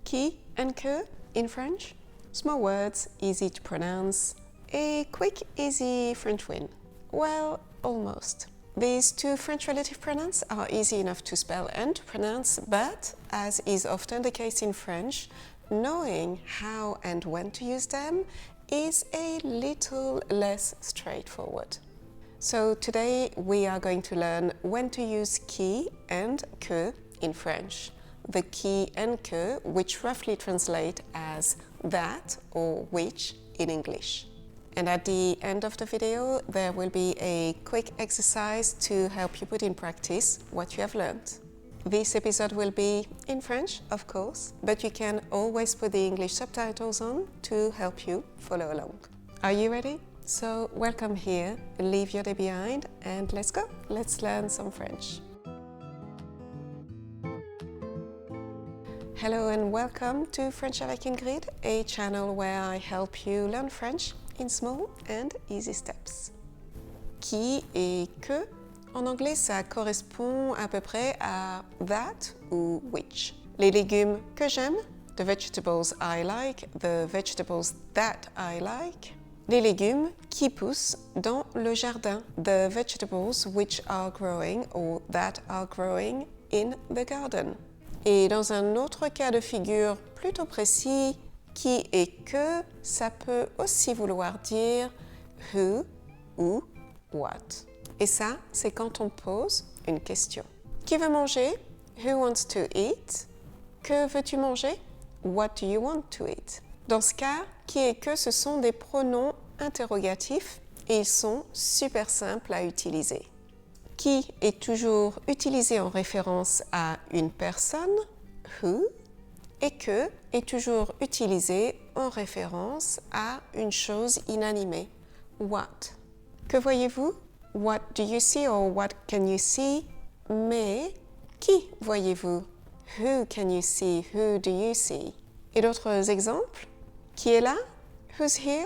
Qui and que in French? Small words, easy to pronounce. A quick, easy French win. Well, almost. These two French relative pronouns are easy enough to spell and to pronounce, but, as is often the case in French, knowing how and when to use them is a little less straightforward. So today we are going to learn when to use qui and que in French. The qui and que, which roughly translate as that or which in English. And at the end of the video, there will be a quick exercise to help you put in practice what you have learned. This episode will be in French, of course, but you can always put the English subtitles on to help you follow along. Are you ready? So welcome here, leave your day behind, and let's go. Let's learn some French. Hello and welcome to French avec Ingrid, a channel where I help you learn French in small and easy steps. Qui et que, en anglais, ça correspond à peu près à that ou which. Les légumes que j'aime, the vegetables I like, the vegetables that I like. Les légumes qui poussent dans le jardin, the vegetables which are growing or that are growing in the garden. Et dans un autre cas de figure plutôt précis, qui et que, ça peut aussi vouloir dire who ou what. Et ça, c'est quand on pose une question. Qui veut manger? Who wants to eat? Que veux-tu manger? What do you want to eat? Dans ce cas, qui et que, ce sont des pronoms interrogatifs et ils sont super simples à utiliser. Qui est toujours utilisé en référence à une personne, who, et que est toujours utilisé en référence à une chose inanimée, what. Que voyez-vous? What do you see or what can you see? Mais qui voyez-vous? Who can you see? Who do you see? Et d'autres exemples? Qui est là? Who's here?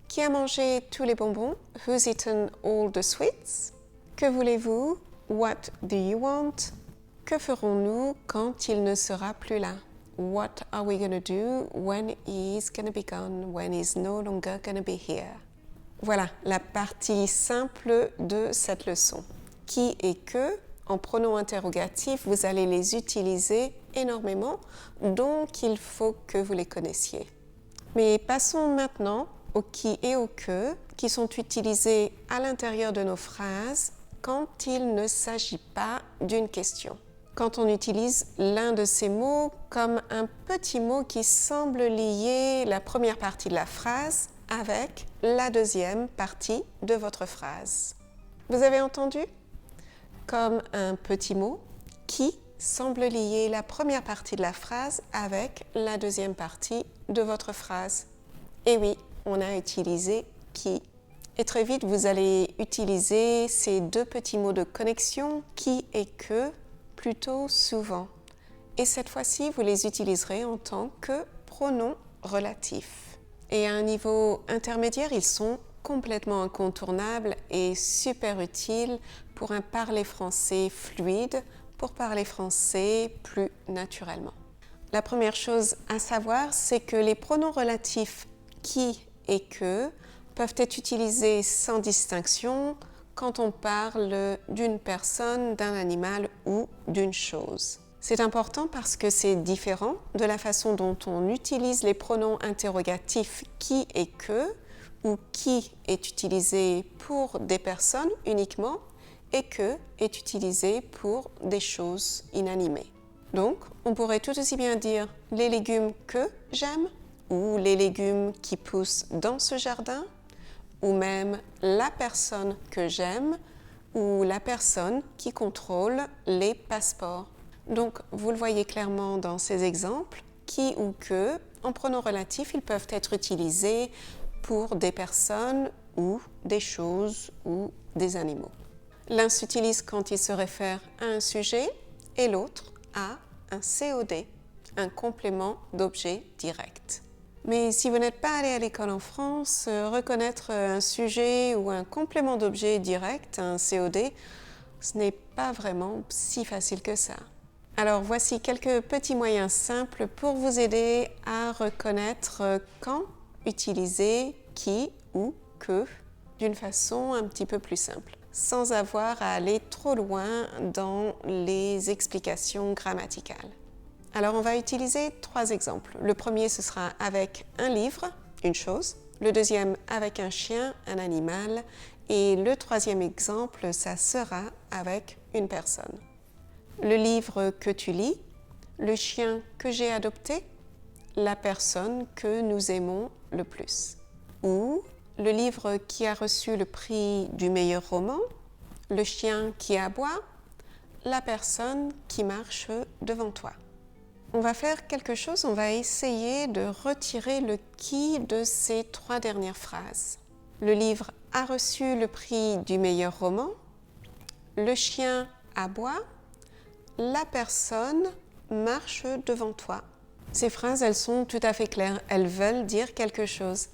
Qui a mangé tous les bonbons? Who's eaten all the sweets? Que voulez-vous? What do you want? Que ferons-nous quand il ne sera plus là? What are we going to do when he's going to be gone, when he's no longer going to be here? Voilà la partie simple de cette leçon. Qui et que, en pronoms interrogatifs, vous allez les utiliser énormément, donc il faut que vous les connaissiez. Mais passons maintenant au qui et au que, qui sont utilisés à l'intérieur de nos phrases quand il ne s'agit pas d'une question. Quand on utilise l'un de ces mots comme un petit mot qui semble lier la première partie de la phrase avec la deuxième partie de votre phrase. Vous avez entendu? Comme un petit mot qui semble lier la première partie de la phrase avec la deuxième partie de votre phrase. Et oui, on a utilisé qui. Et très vite, vous allez utiliser ces deux petits mots de connexion, qui et que, plutôt souvent. Et cette fois-ci, vous les utiliserez en tant que pronoms relatifs. Et à un niveau intermédiaire, ils sont complètement incontournables et super utiles pour un parler français fluide, pour parler français plus naturellement. La première chose à savoir, c'est que les pronoms relatifs qui et que peuvent être utilisés sans distinction quand on parle d'une personne, d'un animal ou d'une chose. C'est important parce que c'est différent de la façon dont on utilise les pronoms interrogatifs qui et que, ou qui est utilisé pour des personnes uniquement et que est utilisé pour des choses inanimées. Donc, on pourrait tout aussi bien dire les légumes que j'aime ou les légumes qui poussent dans ce jardin, ou même la personne que j'aime, ou la personne qui contrôle les passeports. Donc, vous le voyez clairement dans ces exemples, qui ou que, en pronoms relatifs, ils peuvent être utilisés pour des personnes ou des choses ou des animaux. L'un s'utilise quand il se réfère à un sujet et l'autre à un COD, un complément d'objet direct. Mais si vous n'êtes pas allé à l'école en France, reconnaître un sujet ou un complément d'objet direct, un COD, ce n'est pas vraiment si facile que ça. Alors voici quelques petits moyens simples pour vous aider à reconnaître quand utiliser qui ou que d'une façon un petit peu plus simple, sans avoir à aller trop loin dans les explications grammaticales. Alors on va utiliser 3 exemples. Le premier, ce sera avec un livre, une chose. Le deuxième, avec un chien, un animal. Et le troisième exemple, ça sera avec une personne. Le livre que tu lis, le chien que j'ai adopté, la personne que nous aimons le plus. Ou le livre qui a reçu le prix du meilleur roman, le chien qui aboie, la personne qui marche devant toi. On va faire quelque chose, on va essayer de retirer le qui de ces 3 dernières phrases. Le livre a reçu le prix du meilleur roman, le chien aboie, la personne marche devant toi. Ces phrases, elles sont tout à fait claires, elles veulent dire quelque chose.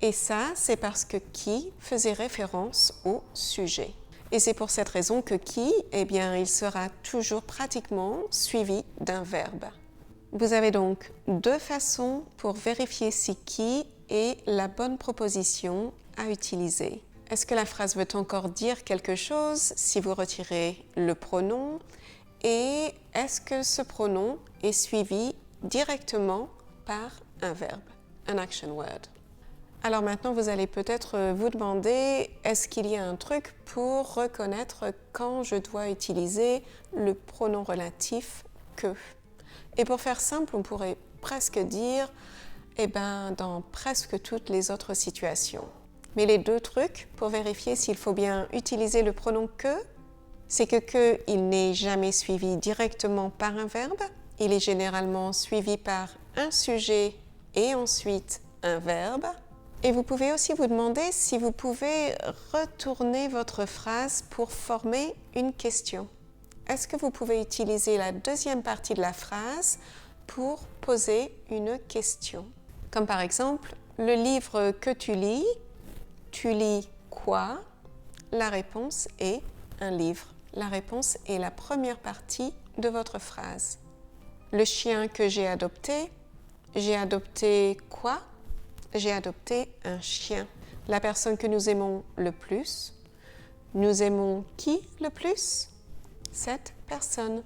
Et ça, c'est parce que qui faisait référence au sujet. Et c'est pour cette raison que qui, eh bien, il sera toujours pratiquement suivi d'un verbe. Vous avez donc 2 façons pour vérifier si qui est la bonne proposition à utiliser. Est-ce que la phrase veut encore dire quelque chose si vous retirez le pronom? Et est-ce que ce pronom est suivi directement par un verbe, un action word? Alors maintenant, vous allez peut-être vous demander, est-ce qu'il y a un truc pour reconnaître quand je dois utiliser le pronom relatif que? Et pour faire simple, on pourrait presque dire, dans presque toutes les autres situations. Mais les 2 trucs pour vérifier s'il faut bien utiliser le pronom que, c'est que il n'est jamais suivi directement par un verbe, il est généralement suivi par un sujet et ensuite un verbe. Et vous pouvez aussi vous demander si vous pouvez retourner votre phrase pour former une question. Est-ce que vous pouvez utiliser la deuxième partie de la phrase pour poser une question? Comme par exemple, le livre que tu lis quoi? La réponse est un livre. La réponse est la première partie de votre phrase. Le chien que j'ai adopté quoi? J'ai adopté un chien. La personne que nous aimons le plus, nous aimons qui le plus? Cette personne.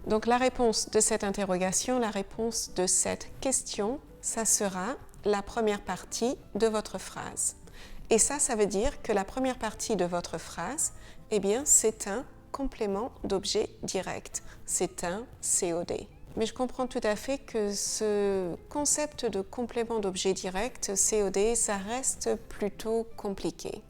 Donc la réponse de cette interrogation, la réponse de cette question, ça sera la première partie de votre phrase. Et ça veut dire que la première partie de votre phrase, eh bien, c'est un complément d'objet direct. C'est un COD. Mais je comprends tout à fait que ce concept de complément d'objet direct, COD, ça reste plutôt compliqué.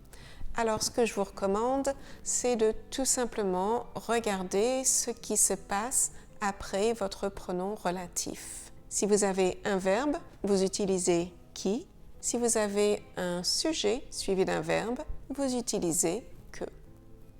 Alors, ce que je vous recommande, c'est de tout simplement regarder ce qui se passe après votre pronom relatif. Si vous avez un verbe, vous utilisez qui. Si vous avez un sujet suivi d'un verbe, vous utilisez que.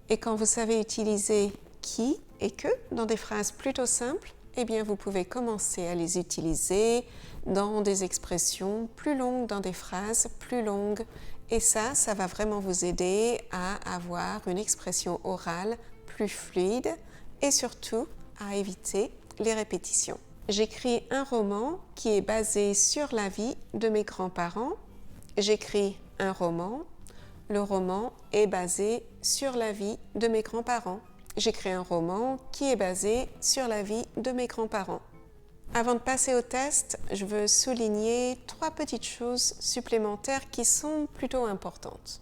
Et quand vous savez utiliser qui et que dans des phrases plutôt simples, eh bien, vous pouvez commencer à les utiliser dans des expressions plus longues, dans des phrases plus longues. Et ça va vraiment vous aider à avoir une expression orale plus fluide et surtout à éviter les répétitions. J'écris un roman qui est basé sur la vie de mes grands-parents. J'écris un roman. Le roman est basé sur la vie de mes grands-parents. J'écris un roman qui est basé sur la vie de mes grands-parents. Avant de passer au test, je veux souligner 3 petites choses supplémentaires qui sont plutôt importantes.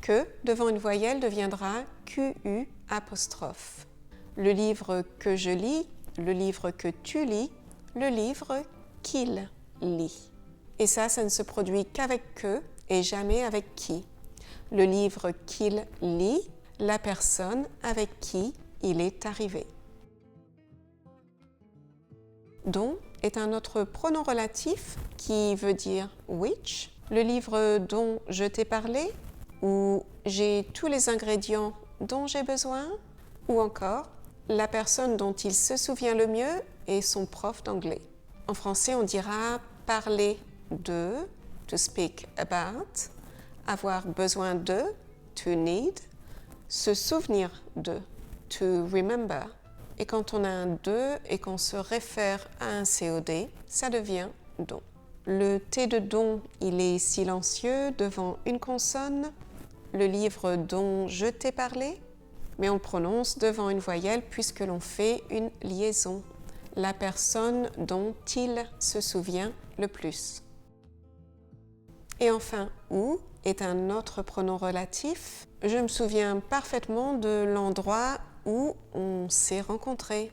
Que devant une voyelle deviendra QU apostrophe. Le livre que je lis, le livre que tu lis, le livre qu'il lit. Et ça ne se produit qu'avec que et jamais avec qui. Le livre qu'il lit, la personne avec qui il est arrivé. Dont est un autre pronom relatif qui veut dire which. Le livre dont je t'ai parlé, ou j'ai tous les ingrédients dont j'ai besoin, ou encore la personne dont il se souvient le mieux est son prof d'anglais. En français, on dira parler de, to speak about, avoir besoin de, to need, se souvenir de. to remember. Et quand on a un de et qu'on se réfère à un COD, ça devient don. Le T de don, il est silencieux devant une consonne. Le livre dont je t'ai parlé, mais on le prononce devant une voyelle puisque l'on fait une liaison. La personne dont il se souvient le plus. Et enfin, où est un autre pronom relatif. Je me souviens parfaitement de l'endroit où on s'est rencontrés.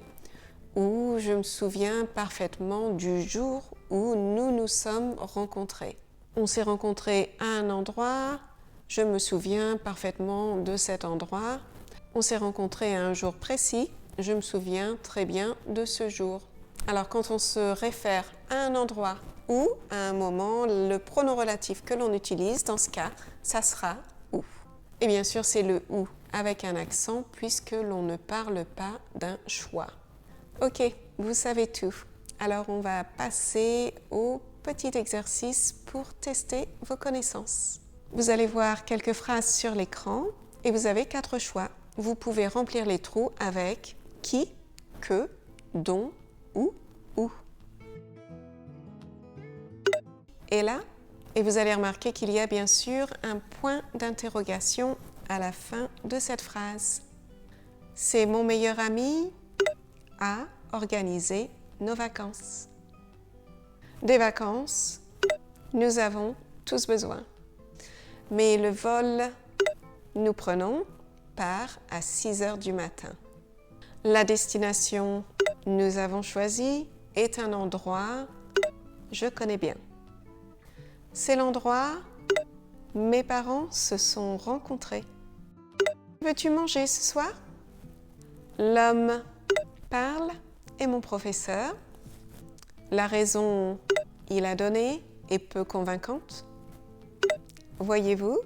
Ou je me souviens parfaitement du jour où nous nous sommes rencontrés. On s'est rencontrés à un endroit. Je me souviens parfaitement de cet endroit. On s'est rencontrés à un jour précis. Je me souviens très bien de ce jour. Alors, quand on se réfère à un endroit ou à un moment, le pronom relatif que l'on utilise, dans ce cas, ça sera où. Et bien sûr, c'est le où avec un accent puisque l'on ne parle pas d'un choix. Ok, vous savez tout. Alors, on va passer au petit exercice pour tester vos connaissances. Vous allez voir quelques phrases sur l'écran et vous avez 4 choix. Vous pouvez remplir les trous avec qui, que, dont, où. Et là, et vous allez remarquer qu'il y a bien sûr un point d'interrogation à la fin de cette phrase. C'est mon meilleur ami a organisé nos vacances. Des vacances, nous avons tous besoin. Mais le vol, nous prenons part à 6 heures du matin. La destination, nous avons choisi, est un endroit, je connais bien. C'est l'endroit, mes parents se sont rencontrés. Veux-tu manger ce soir? L'homme parle est mon professeur. La raison, il a donné, est peu convaincante. Voyez-vous,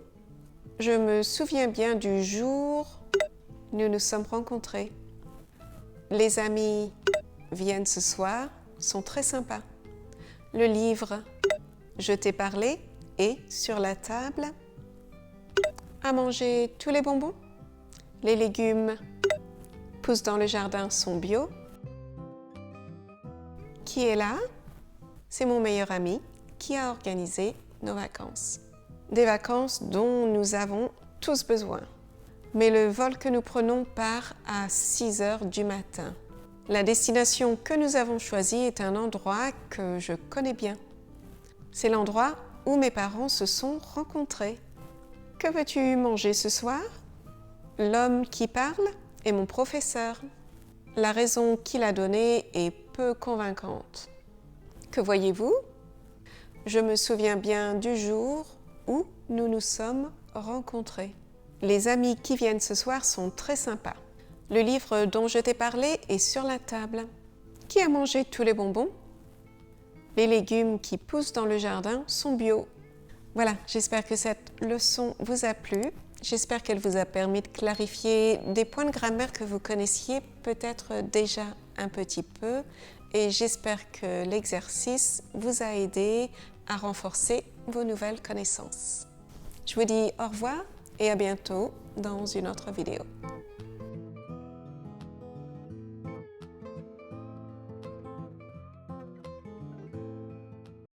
je me souviens bien du jour où nous nous sommes rencontrés. Les amis viennent ce soir, sont très sympas. Le livre, je t'ai parlé, est sur la table. À manger tous les bonbons. Les légumes poussent dans le jardin, sont bio. Qui est là? C'est mon meilleur ami qui a organisé nos vacances. Des vacances dont nous avons tous besoin. Mais le vol que nous prenons part à 6 heures du matin. La destination que nous avons choisie est un endroit que je connais bien. C'est l'endroit où mes parents se sont rencontrés. Que veux-tu manger ce soir? L'homme qui parle est mon professeur. La raison qu'il a donnée est peu convaincante. Que voyez-vous? Je me souviens bien du jour où nous nous sommes rencontrés. Les amis qui viennent ce soir sont très sympas. Le livre dont je t'ai parlé est sur la table. Qui a mangé tous les bonbons? Les légumes qui poussent dans le jardin sont bio. Voilà, j'espère que cette leçon vous a plu. J'espère qu'elle vous a permis de clarifier des points de grammaire que vous connaissiez peut-être déjà un petit peu. Et j'espère que l'exercice vous a aidé à renforcer vos nouvelles connaissances. Je vous dis au revoir et à bientôt dans une autre vidéo.